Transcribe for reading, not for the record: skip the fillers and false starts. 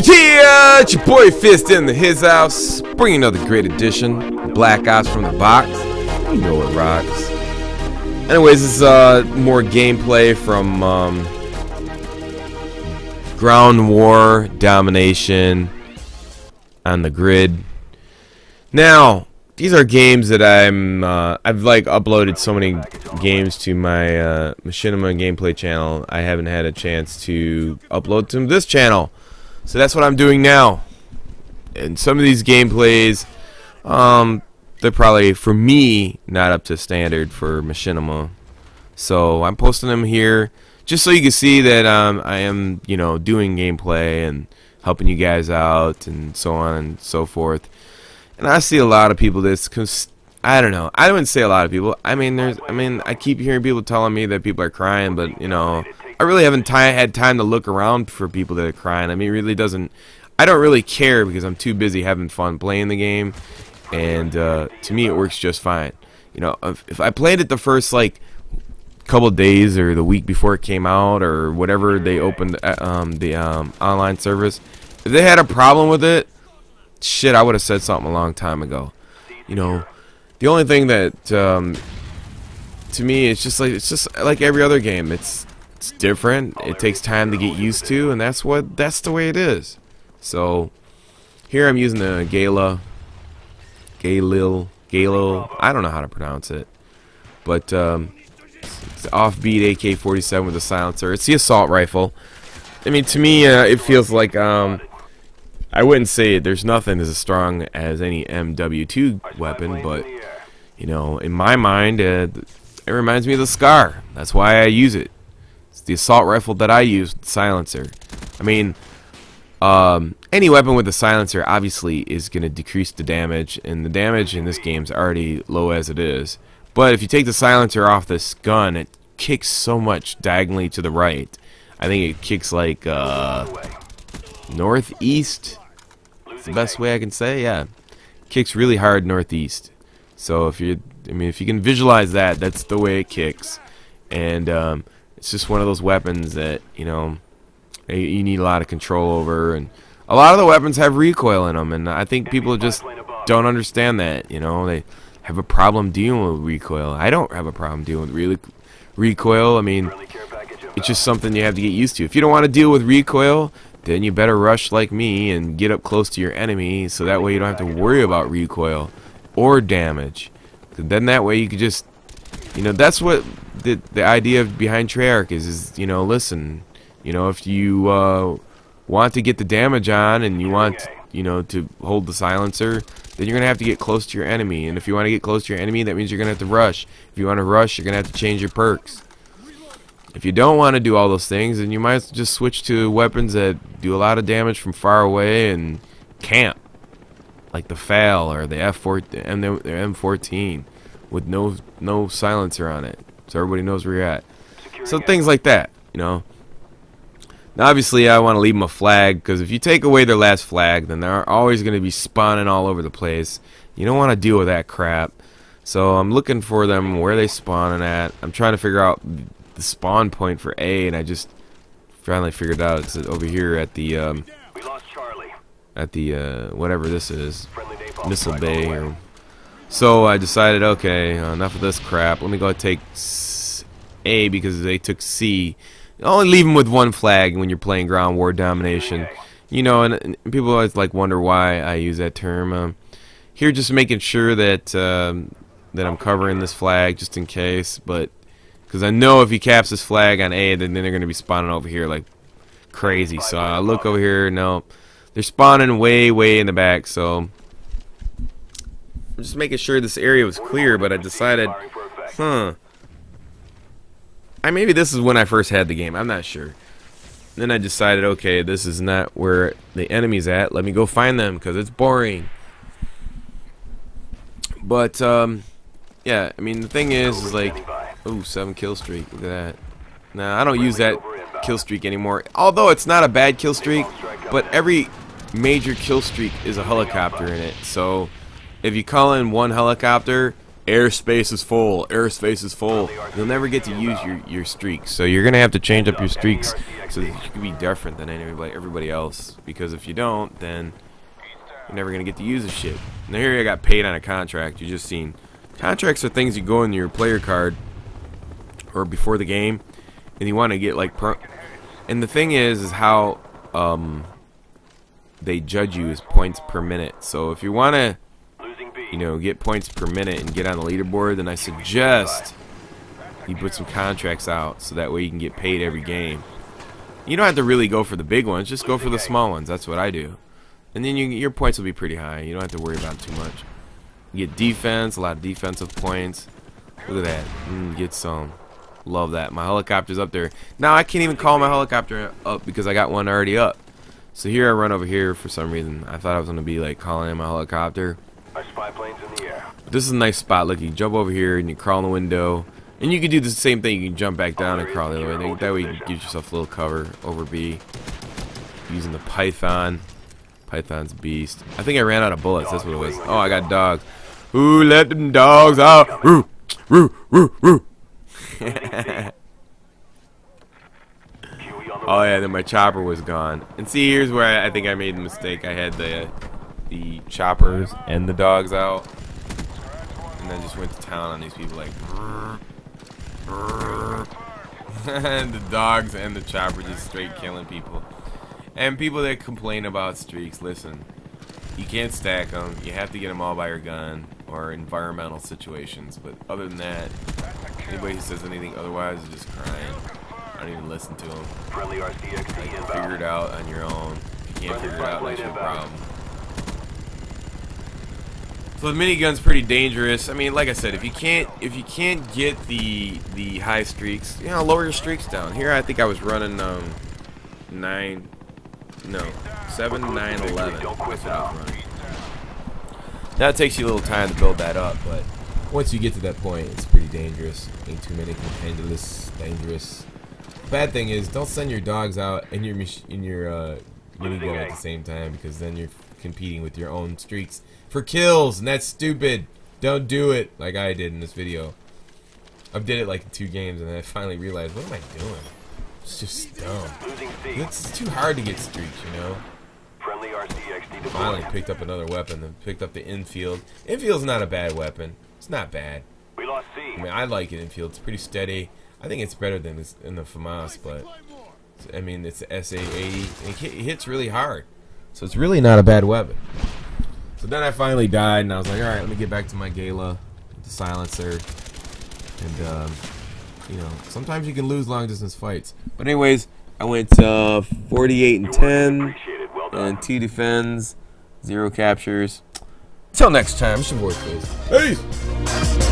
Yeah, it's your boy Fist in his house, bringing another great edition, Black Ops from the box. You know it rocks. Anyways, this is more gameplay from Ground War Domination on the Grid. Now, these are games that I've like uploaded so many games to my Machinima gameplay channel. I haven't had a chance to upload to this channel. So that's what I'm doing now. And some of these gameplays, they're probably, for me, not up to standard for Machinima. So I'm posting them here just so you can see that I am, you know, doing gameplay and helping you guys out and so on and so forth. And I see a lot of people I don't know. I wouldn't say a lot of people. I mean, I keep hearing people telling me that people are crying, but, you know, I really haven't had time to look around for people that are crying. I mean, it really doesn't. I don't really care because I'm too busy having fun playing the game, and to me, it works just fine. You know, if I played it the first like couple days or the week before it came out or whatever they opened the online service, if they had a problem with it, shit, I would have said something a long time ago. You know, the only thing that to me, it's just like every other game. It's different. It takes time to get used to, and that's the way it is. So here I'm using the Galil. I don't know how to pronounce it, but it's the offbeat AK-47 with a silencer. It's the assault rifle. I mean, to me, it feels like I wouldn't say there's nothing as strong as any MW2 weapon, but you know, in my mind, it reminds me of the Scar. That's why I use it. It's the assault rifle that I use, the silencer. I mean, any weapon with a silencer obviously is going to decrease the damage, and the damage in this game is already low as it is. But if you take the silencer off this gun, it kicks so much diagonally to the right. I think it kicks like northeast. It's the best way I can say. Yeah, kicks really hard northeast. So if you can visualize that, that's the way it kicks, and it's just one of those weapons that, you know, you need a lot of control over, and a lot of the weapons have recoil in them, and I think people just don't understand that. You know, they have a problem dealing with recoil. I don't have a problem dealing with recoil. I mean, it's just something you have to get used to. If you don't want to deal with recoil, then you better rush like me and get up close to your enemy, so that way you don't have to worry about recoil or damage. Then that way you could just, you know, that's what the idea behind Treyarch is, you know, listen, you know, if you want to get the damage on and you want, you know, to hold the silencer, then you're going to have to get close to your enemy. And if you want to get close to your enemy, that means you're going to have to rush. If you want to rush, you're going to have to change your perks. If you don't want to do all those things, then you might just switch to weapons that do a lot of damage from far away and camp, like the FAL or the M14 with no silencer on it, so everybody knows where you're at. So things like that, you know. Now obviously I want to leave them a flag, because if you take away their last flag, then they're always going to be spawning all over the place. You don't want to deal with that crap. So I'm looking for them where they spawning at. I'm trying to figure out the spawn point for A, and I just finally figured out it's over here at the whatever this is, Missile Bay. So I decided, okay, enough of this crap. Let me go take A, because they took C. Only leave them with one flag when you're playing Ground War Domination. You know, and people always like wonder why I use that term. Here, just making sure that that I'm covering this flag just in case. But because I know if he caps this flag on A, then they're going to be spawning over here like crazy. So I look over here. No, they're spawning way in the back. So I'm just making sure this area was clear. But I decided, maybe this is when I first had the game. I'm not sure. Then I decided, okay, this is not where the enemy's at. Let me go find them, because it's boring. But yeah, I mean, the thing is like, ooh, 7 kill streak. Look at that. Nah, I don't use that kill streak anymore. Although it's not a bad kill streak, but every major kill streak is a helicopter in it. So if you call in one helicopter, airspace is full. Airspace is full. You'll never get to use your streaks. So you're gonna have to change up your streaks so that you can be different than everybody else. Because if you don't, then you're never gonna get to use the shit. Now here I got paid on a contract. You just seen contracts are things you go in your player card or before the game, and you want to get like and the thing is how they judge you is points per minute. So if you want to, you know, get points per minute and get on the leaderboard, then I suggest you put some contracts out so that way you can get paid every game. You don't have to really go for the big ones, just go for the small ones. That's what I do. And then your points will be pretty high. You don't have to worry about it too much. You get defense, a lot of defensive points. Look at that. Get some. Love that. My helicopter's up there. Now I can't even call my helicopter up because I got one already up. So here I run over here for some reason. I thought I was going to be like calling in my helicopter. Our spy plane's in the air. But this is a nice spot. Look, you jump over here and you crawl in the window. And you can do the same thing. You can jump back down and crawl the other way. That way you can give yourself a little cover over B. Using the Python. Python's beast. I think I ran out of bullets. That's what it was. Oh, I got dogs. Who let them dogs out? Roo, roo, roo, roo. Oh yeah, then my chopper was gone. And see, here's where I think I made a mistake. I had the choppers and the dogs out, and then just went to town on these people like. And the dogs and the chopper just straight killing people. And people that complain about streaks, listen, you can't stack them. You have to get them all by your gun or environmental situations. But other than that, anybody who says anything otherwise is just crying. I don't even listen to them. Figure it out on your own. If you can't figure it out, that's your problem. So the minigun's pretty dangerous. I mean, like I said, if you can't get the high streaks, you know, lower your streaks down. Here, I think I was running 7, 9, 11. That's what I was running. Now it takes you a little time to build that up, but once you get to that point, it's pretty dangerous. Ain't too many dangerous. Bad thing is, don't send your dogs out and your minigun at the same time, because then you're competing with your own streaks for kills, and that's stupid. Don't do it like I did in this video. I did it like 2 games, and then I finally realized, what am I doing? It's just dumb. It's too hard to get streaks, you know. Finally picked up another weapon, and picked up the Enfield. Enfield's not a bad weapon. It's not bad. I mean, I like it. Enfield. It's pretty steady. I think it's better than this in the FAMAS, but I mean, it's the SA-80. It hits really hard, so it's really not a bad weapon. So then I finally died, and I was like, all right, let me get back to my Gala, the silencer, and you know, sometimes you can lose long distance fights. But anyways, I went 48 and 10, and 2 defends, 0 captures. Till next time, it's your boy Fizz. Peace.